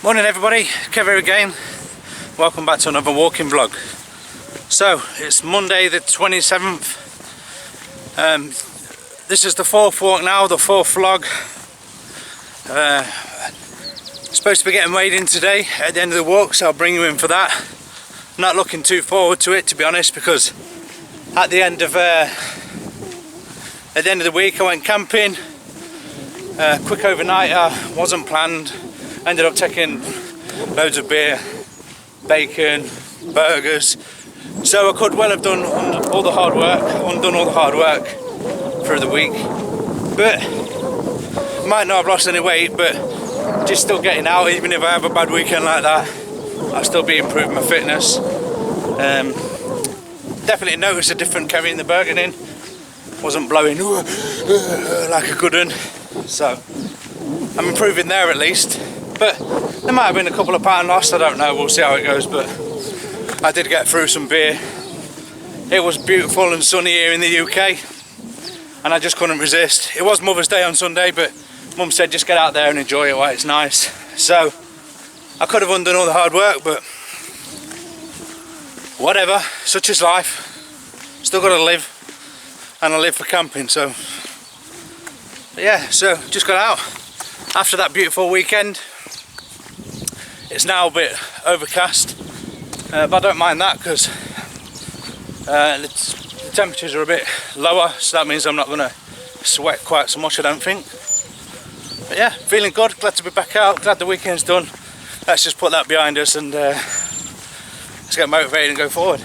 Morning everybody, Kev again. Welcome back to another walking vlog. So it's Monday the 27th. This is the fourth walk now, the fourth vlog. Supposed to be getting weighed in today at the end of the walk, so I'll bring you in for that. Not looking too forward to it, to be honest, because at the end of the week I went camping. Quick overnighter, wasn't planned. Ended up taking loads of beer, bacon, burgers. So I could well have done undone all the hard work through the week. But might not have lost any weight, but just still getting out. Even if I have a bad weekend like that, I'll still be improving my fitness. Definitely noticed a different carrying the burger in. Wasn't blowing like I couldn't. So I'm improving there at least. But there might have been a couple of pounds lost, I don't know, we'll see how it goes. But I did get through some beer. It was beautiful and sunny here in the UK, and I just couldn't resist. It was Mother's Day on Sunday, but Mum said just get out there and enjoy it while it's nice. So I could have undone all the hard work, but whatever, such is life. Still got to live, and I live for camping. So yeah, so just got out after that beautiful weekend. It's now a bit overcast, but I don't mind that because the temperatures are a bit lower, so that means I'm not going to sweat quite so much, I don't think. But yeah, feeling good, glad to be back out, glad the weekend's done. Let's just put that behind us and let's get motivated and go forward.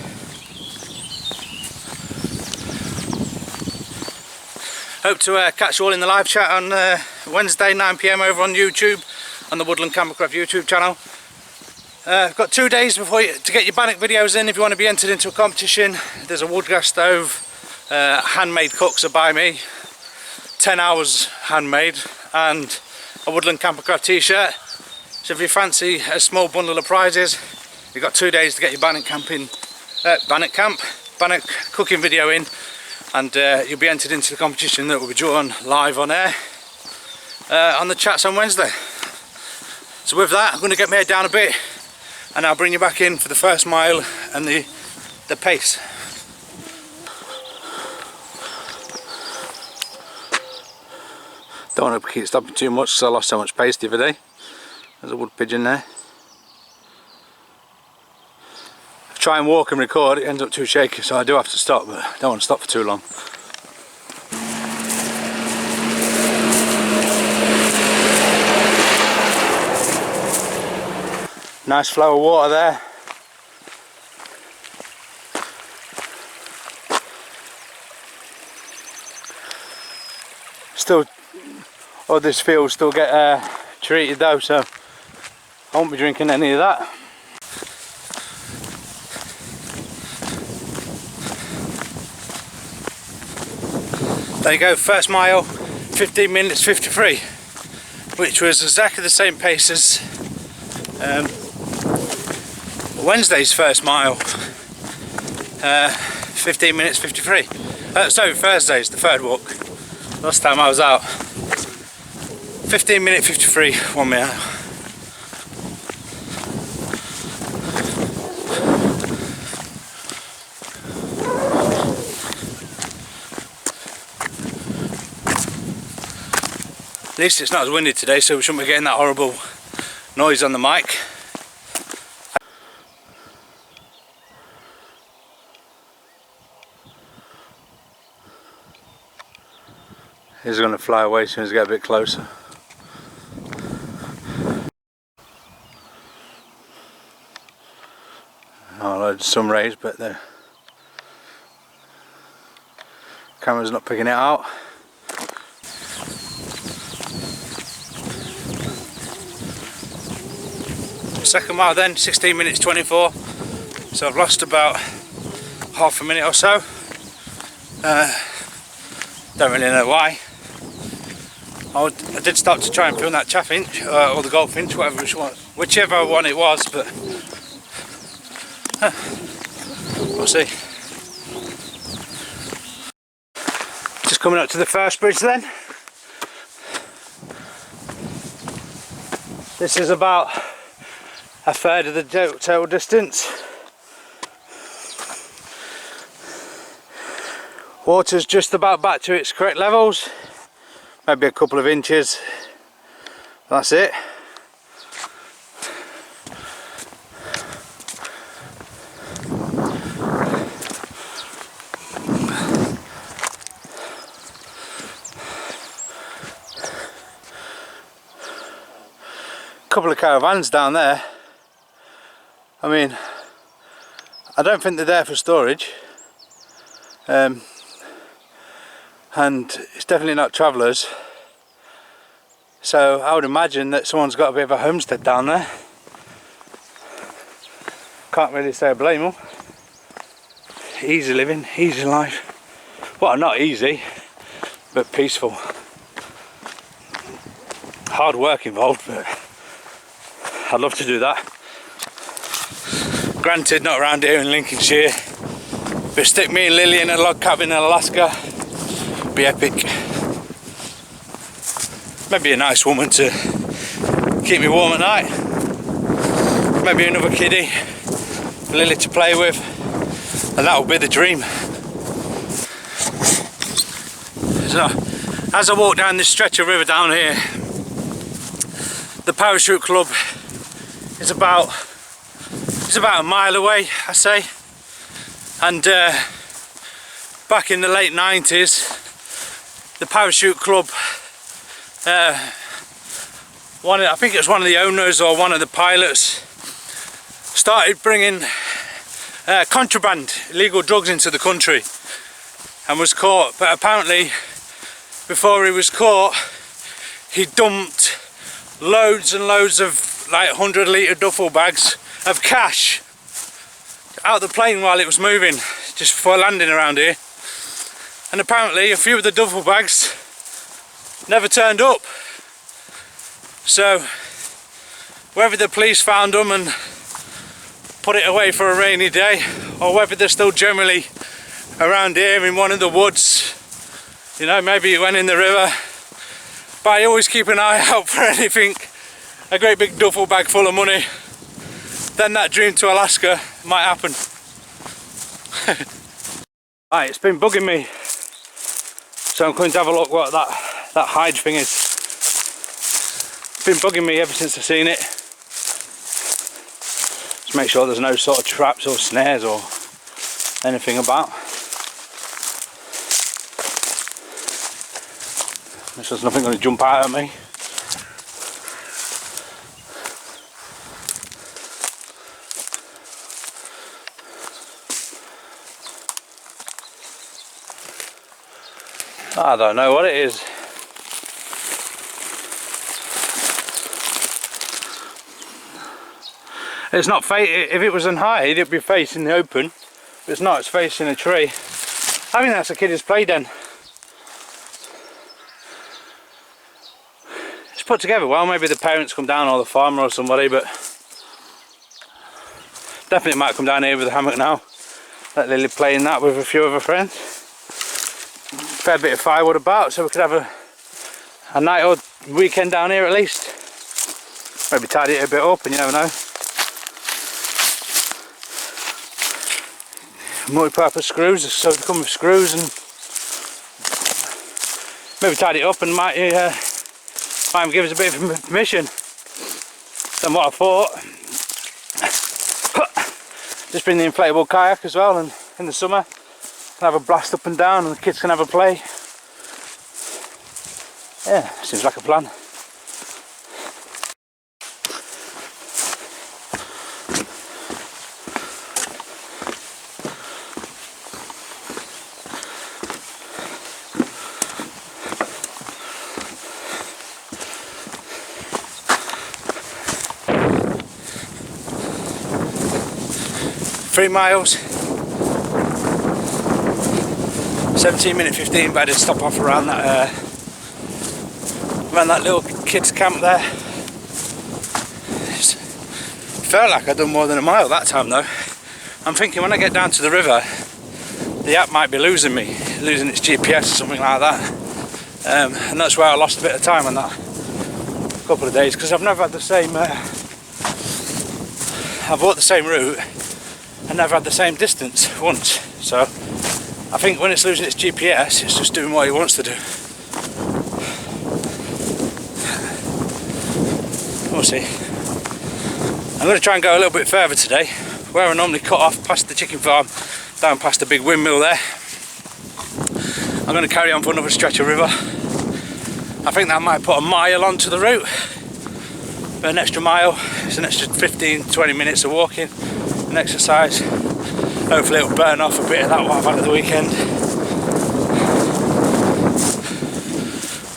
Hope to catch you all in the live chat on Wednesday 9 PM over on YouTube, on the Woodland Campcraft YouTube channel. I've got 2 days before to get your bannock videos in if you want to be entered into a competition. There's a wood gas stove, handmade cooks are by me, 10 hours handmade, and a Woodland Campcraft t-shirt. So if you fancy a small bundle of prizes, you've got 2 days to get your bannock cooking video in, and you'll be entered into the competition that will be drawn live on air on the chats on Wednesday. So with that, I'm going to get my head down a bit, and I'll bring you back in for the first mile and the pace. Don't want to keep stopping too much because I lost so much pace the other day. There's a wood pigeon there. If I try and walk and record, it ends up too shaky, so I do have to stop, but I don't want to stop for too long. Nice flow of water there. Still, all this field still get treated though, so I won't be drinking any of that. There you go, first mile, 15 minutes 53, which was exactly the same pace as Wednesday's first mile, 15 minutes 53. Sorry, Thursday's, the third walk. Last time I was out, 15 minute 53, 1 mile. At least it's not as windy today, so we shouldn't be getting that horrible noise on the mic. He's going to fly away as soon as we get a bit closer. Oh, loads of sun rays, but the camera's not picking it out. Second mile then, 16 minutes 24. So I've lost about half a minute or so. Don't really know why. I did stop to try and film that chaffinch, or the goldfinch, whichever one it was, but we'll see. Just coming up to the first bridge then. This is about a third of the total distance. Water's just about back to its correct levels, maybe a couple of inches, that's it. Couple of caravans down there. I mean, I don't think they're there for storage, and it's definitely not travellers, so I would imagine that someone's got a bit of a homestead down there. Can't really say I blame them. Easy living, easy life. Well, not easy, but peaceful. Hard work involved, but I'd love to do that. Granted, not around here in Lincolnshire, but stick me and Lily in a log cabin in Alaska, be epic. Maybe a nice woman to keep me warm at night. Maybe another kiddie for Lily to play with, and that would be the dream. So, as I walk down this stretch of river down here, the parachute club is about a mile away, I say, and back in the late 90s the parachute club, I think it was one of the owners or one of the pilots, started bringing contraband, illegal drugs into the country, and was caught. But apparently before he was caught, he dumped loads and loads of like 100-litre duffel bags of cash out the plane while it was moving, just before landing around here. And apparently a few of the duffel bags never turned up. So whether the police found them and put it away for a rainy day, or whether they're still generally around here in one of the woods, you know, maybe it went in the river. But I always keep an eye out for anything, a great big duffel bag full of money. Then that dream to Alaska might happen. Right, it's been bugging me, so I'm going to have a look what that hide thing is. It's been bugging me ever since I've seen it. Just make sure there's no sort of traps or snares or anything about. There's nothing going to jump out at me. I don't know what it is. It's not if it was on hide, it'd be facing the open. But it's not, it's facing a tree. I think that's a kid's play den. It's put together well, maybe the parents come down or the farmer or somebody, but definitely might come down here with a hammock now. Let Lily play in that with a few of her friends. Fair bit of firewood about, so we could have a night or weekend down here at least. Maybe tidy it a bit up, and you never know. Multi-purpose screws, so they come with screws, and maybe tidy it up and might even give us a bit of permission. Than what I thought. Just bring the inflatable kayak as well, and in the summer can have a blast up and down, and the kids can have a play. Yeah, seems like a plan. Three miles, 17-minute 15, but I did stop off around that little kids camp there. It felt like I'd done more than a mile that time though. I'm thinking when I get down to the river, the app might be losing its GPS or something like that, and that's where I lost a bit of time on that couple of days, because I've never had the same I've walked the same route and never had the same distance once. So I think when it's losing its GPS, it's just doing what it wants to do. We'll see. I'm going to try and go a little bit further today, where I normally cut off past the chicken farm, down past the big windmill there. I'm going to carry on for another stretch of river. I think that might put a mile onto the route. But an extra mile, it's an extra 15-20 minutes of walking and exercise. Hopefully it'll burn off a bit of that what I've had at the weekend.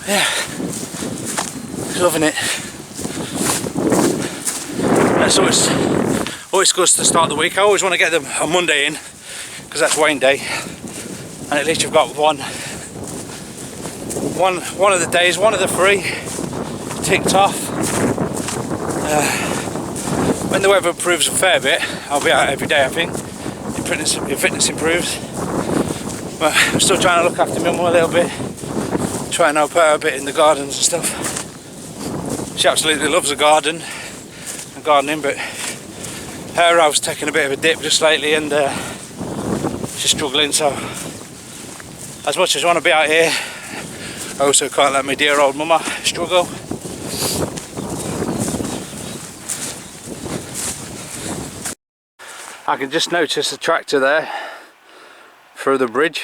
Yeah, loving it. That's always good to start the week. I always want to get them on Monday in, because that's weighing day, and at least you've got one of the days, one of the 3 ticked off. When the weather improves a fair bit, I'll be out every day. I think your fitness improves, but I'm still trying to look after my mum a little bit, trying to help her a bit in the gardens and stuff. She absolutely loves the garden and gardening, but her health's taking a bit of a dip just lately, and she's struggling. So as much as I want to be out here, I also can't let my dear old mama struggle. I can just notice a tractor there through the bridge.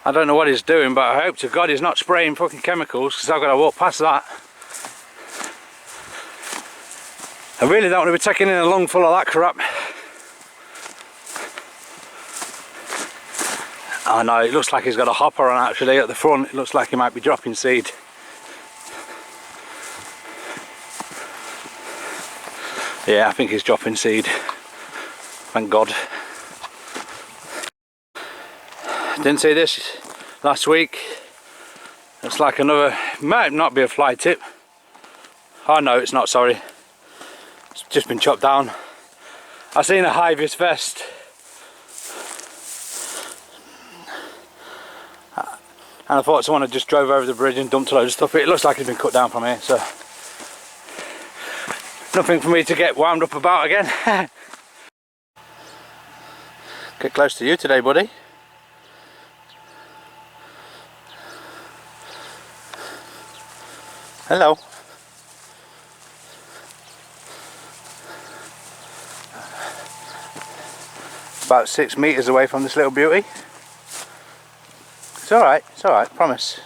I don't know what he's doing, but I hope to God he's not spraying fucking chemicals, because I've got to walk past that. I really don't want to be taking in a lung full of that crap. I know, it looks like he's got a hopper on actually at the front. It looks like he might be dropping seed. Yeah, I think he's dropping seed. Thank God. Didn't see this last week. It's like another, might not be a fly tip. Oh no, it's not, sorry. It's just been chopped down. I seen a high-vis vest. And I thought someone had just drove over the bridge and dumped a load of stuff. It looks like it's been cut down from here, so nothing for me to get wound up about again. Get close to you today, buddy. Hello. About 6 meters away from this little beauty. It's alright, promise.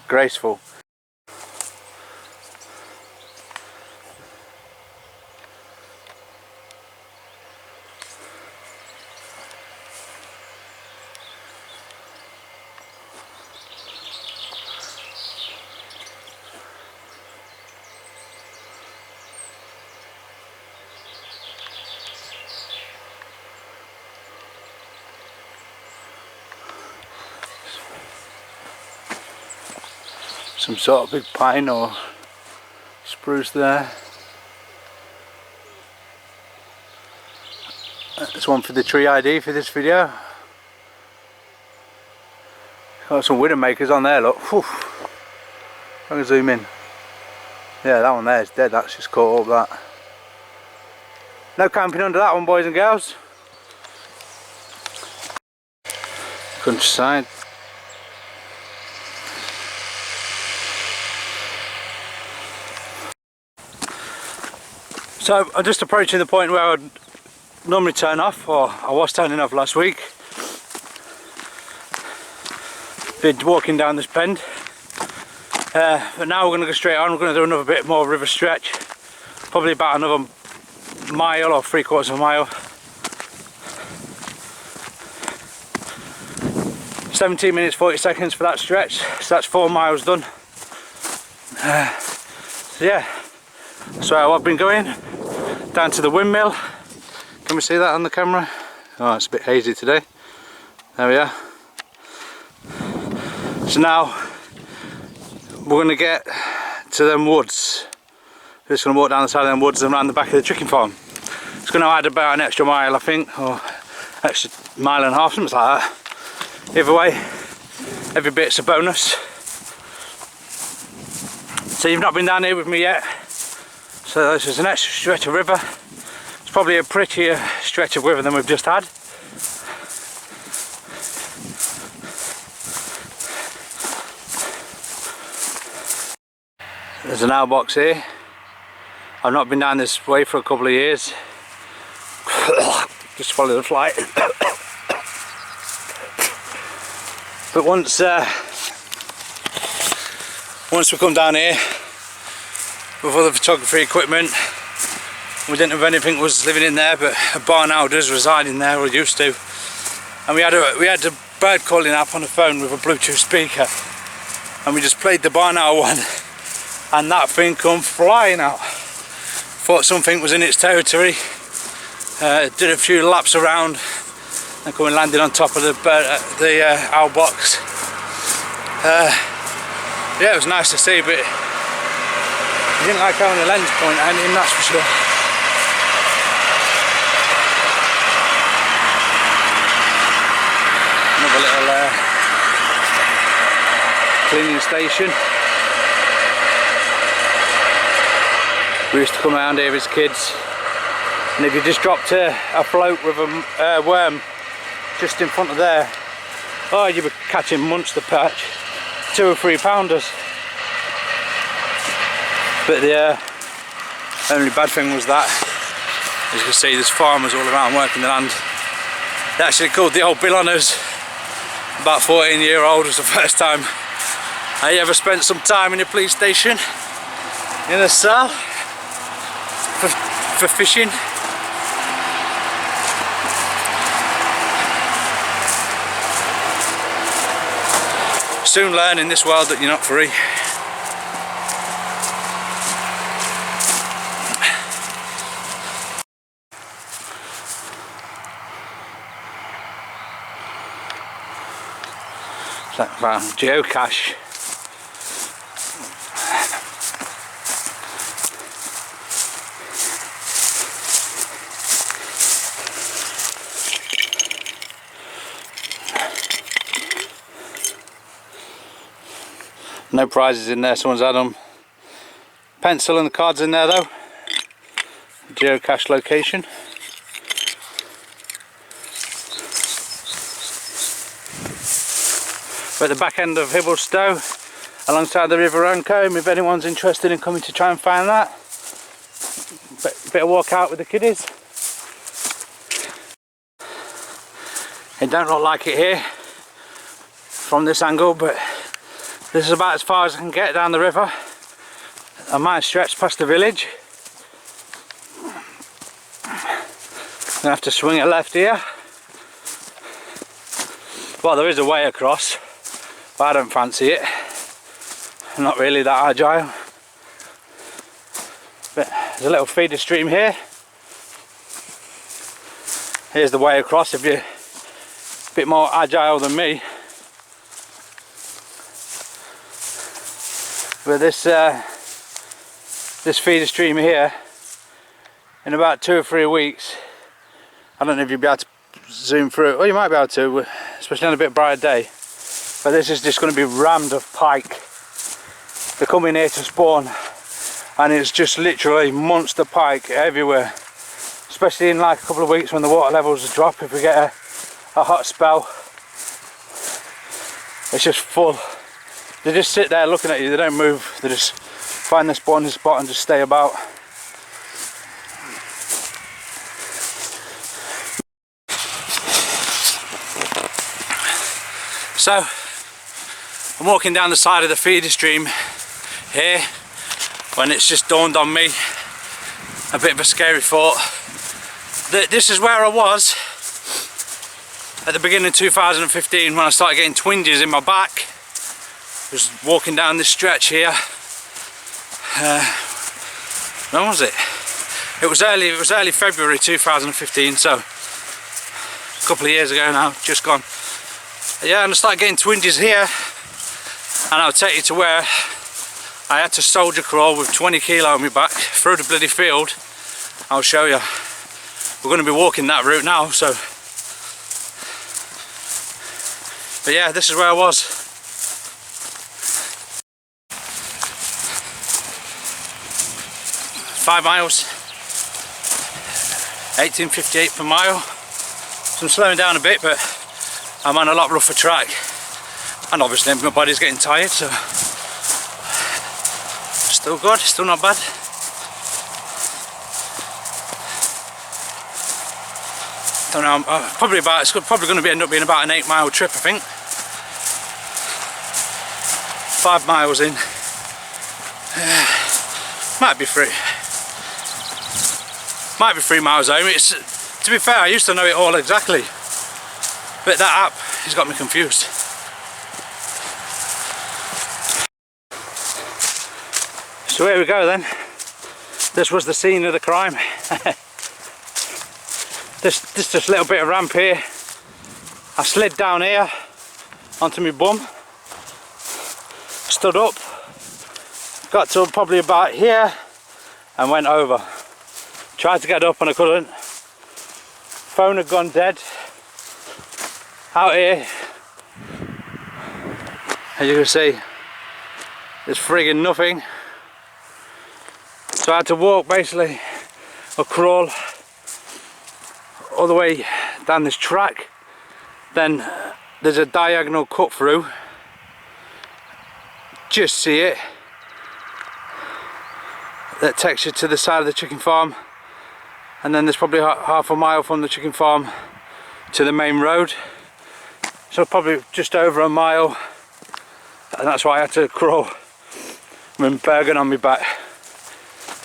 Graceful. Some sort of big pine or spruce there. That's one for the tree ID for this video. Got some widow makers on there, look. Whew. I'm gonna zoom in. Yeah, that one there is dead, that's just caught up that. No camping under that one, boys and girls. Countryside. So I'm just approaching the point where I would normally turn off, or I was turning off last week. Been walking down this bend, but now we're going to go straight on. We're going to do another bit more river stretch, probably about another mile or 3/4 of a mile. 17 minutes 40 seconds for that stretch, so that's 4 miles done. So yeah, so I've been going down to the windmill. Can we see that on the camera? Oh, it's a bit hazy today. There we are. So now we're going to get to them woods. Just going to walk down the side of them woods and around the back of the chicken farm. It's going to add about an extra mile, I think, or extra mile and a half, something like that. Either way, every bit's a bonus. So you've not been down here with me yet, so this is an extra stretch of river. It's probably a prettier stretch of river than we've just had. There's an owl box here. I've not been down this way for a couple of years. Just follow the flight. But once we come down here with all the photography equipment, we didn't have anything was living in there, but a barn owl does reside in there, or used to. And we had a bird calling app on the phone with a Bluetooth speaker, and we just played the barn owl one, and that thing come flying out. Thought something was in its territory. Did a few laps around and come and landed on top of the owl box. Yeah, it was nice to see, but he didn't like having a lens point at him, that's for sure. Another little cleaning station. We used to come around here as kids, and if you just dropped a float with a worm just in front of there, oh, you'd be catching monster perch, 2 or 3 pounders. But the only bad thing was that, as you can see, there's farmers all around working the land. They actually called the old bill on us. About 14-year-old was the first time I ever spent some time in a police station in a cell for fishing. Soon learn in this world that you're not free. Geocache. No prizes in there, someone's had them. Pencil and the cards in there though. Geocache location. We're at the back end of Hibblestow, alongside the River Uncombe, if anyone's interested in coming to try and find that. Bit of walk out with the kiddies. It don't look like it here from this angle, but this is about as far as I can get down the river. I might stretch past the village. I'm gonna have to swing it left here. Well, there is a way across, but I don't fancy it. I'm not really that agile. But there's a little feeder stream here. Here's the way across if you're a bit more agile than me. But this feeder stream here, in about 2 or 3 weeks, I don't know if you'll be able to zoom through it. Well, you might be able to, especially on a bit brighter day. But this is just going to be rammed of pike. They're coming here to spawn, and it's just literally monster pike everywhere. Especially in like a couple of weeks when the water levels drop, if we get a hot spell. It's just full. They just sit there looking at you, they don't move, they just find the spawning spot and just stay about. So, I'm walking down the side of the feeder stream here when it's just dawned on me, a bit of a scary thought, that this is where I was at the beginning of 2015 when I started getting twinges in my back. I was walking down this stretch here. When was it? It was early February 2015, so a couple of years ago now, just gone. Yeah, and I started getting twinges here, and I'll take you to where I had to soldier crawl with 20 kilo on my back through the bloody field. I'll show you. We're going to be walking that route now, so. But yeah, this is where I was. 5 miles, 18.58 per mile. So I'm slowing down a bit, but I'm on a lot rougher track, and obviously my body's getting tired, so still good, still not bad. Don't know, it's probably going to end up being about an 8 mile trip, I think. 5 miles in, might be 3 miles home. It's, to be fair, I used to know it all exactly, but that app has got me confused. So here we go then. This was the scene of the crime. This just little bit of ramp here. I slid down here onto my bum, stood up, got to probably about here and went over. Tried to get up and I couldn't. Phone had gone dead. Out here, as you can see, there's friggin' nothing. So I had to walk basically, or crawl all the way down this track. Then there's a diagonal cut through. Just see it. That takes you to the side of the chicken farm. And then there's probably half a mile from the chicken farm to the main road. So probably just over a mile. And that's why I had to crawl with Bergen on my back.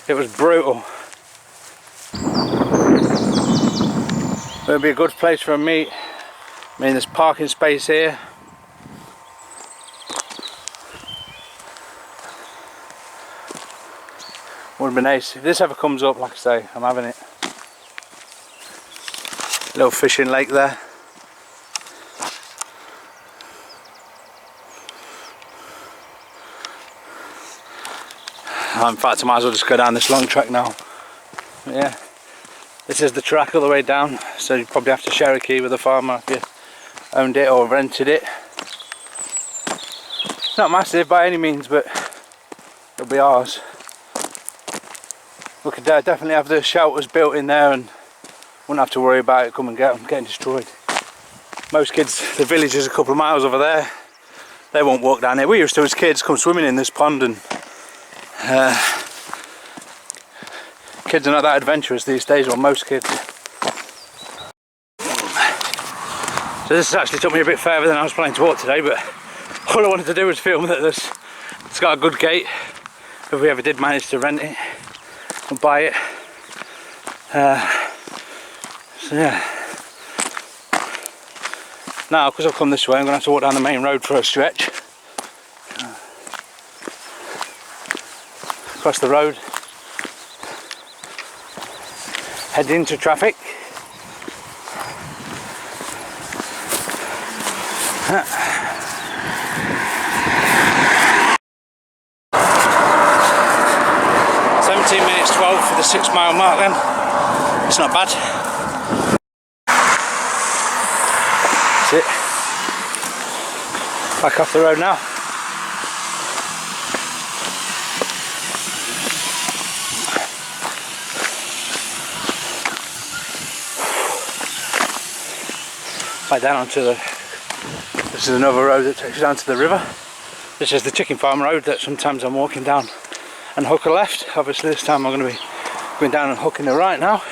It was brutal. It'll be a good place for a meet. I mean, there's parking space here. Would have been nice. If this ever comes up, like I say, I'm having it. Little fishing lake there. In fact, I might as well just go down this long track now. But yeah, this is the track all the way down, so you probably have to share a key with the farmer if you owned it or rented it. It's not massive by any means, but it'll be ours. We could definitely have the shelters built in there and wouldn't have to worry about it getting destroyed. Most kids, the village is a couple of miles over there. They won't walk down here. We used to, as kids, come swimming in this pond, and kids are not that adventurous these days, or most kids. So this actually took me a bit further than I was planning to walk today, but all I wanted to do was film that it's got a good gate if we ever did manage to rent it and buy it. So yeah. Now, because I've come this way, I'm going to have to walk down the main road for a stretch. Across the road. Head into traffic. .12 for the 6 mile mark then. It's not bad. That's it. Back off the road now. Back down onto the... This is another road that takes you down to the river. This is the chicken farm road that sometimes I'm walking down and hook a left. Obviously this time I'm going to be going down and hooking the right now.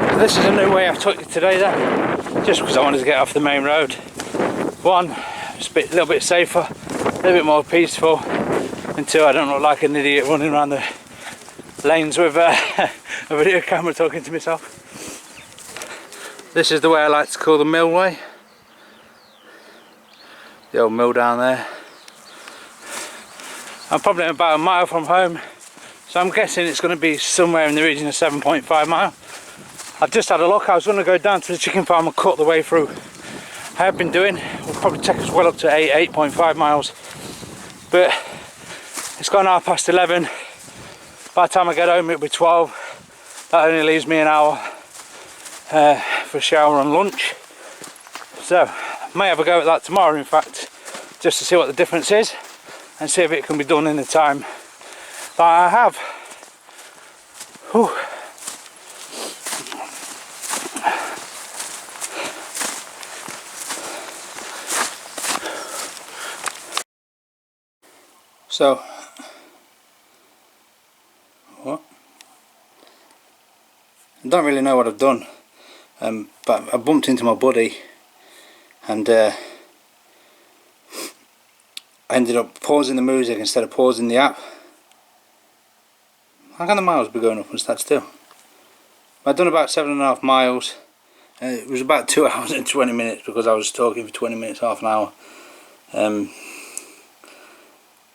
So this is a new way I've took it today then, just because I wanted to get off the main road. One, it's a little bit safer, a little bit more peaceful, and two, I don't look like an idiot running around the lanes with a video camera talking to myself. This is the way I like to call the mill way. The old mill down there. I'm probably about a mile from home, so I'm guessing it's going to be somewhere in the region of 7.5 mile. I've just had a look. I was going to go down to the chicken farm and cut the way through. I have been doing. It will probably take us well up to 8.5 miles, but it's gone 11:30. By the time I get home it'll be 12. That only leaves me an hour for a shower and lunch. So I may have a go at that tomorrow, in fact, just to see what the difference is. and see if it can be done in the time that I have. Whew. So, what? I don't really know what I've done, but I bumped into my buddy, and I ended up pausing the music instead of pausing the app. How can the miles be going up and start still? I'd done about 7.5 miles. It was about 2 hours and 20 minutes because I was talking for 20 minutes, half an hour.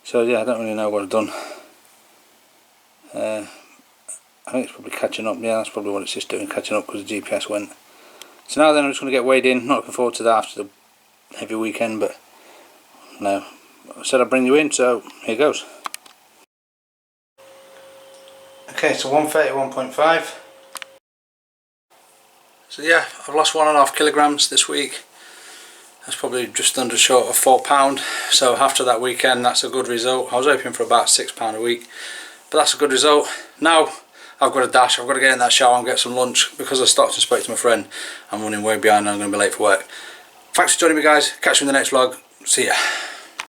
So yeah, I don't really know what I've done. I think it's probably catching up. Yeah, that's probably what it's just doing, catching up because the GPS went. So now then I'm just going to get weighed in. Not looking forward to that after the heavy weekend, but no. I said I'd bring you in, so here goes. Okay, so 131.5. So yeah, I've lost 1.5 kilograms this week. That's probably just under short of £4. So after that weekend, that's a good result. I was hoping for about £6 a week, but that's a good result. Now I've got to dash. I've got to get in that shower and get some lunch because I stopped and spoke to my friend. I'm running way behind and I'm going to be late for work. Thanks for joining me, guys. Catch you in the next vlog. See ya.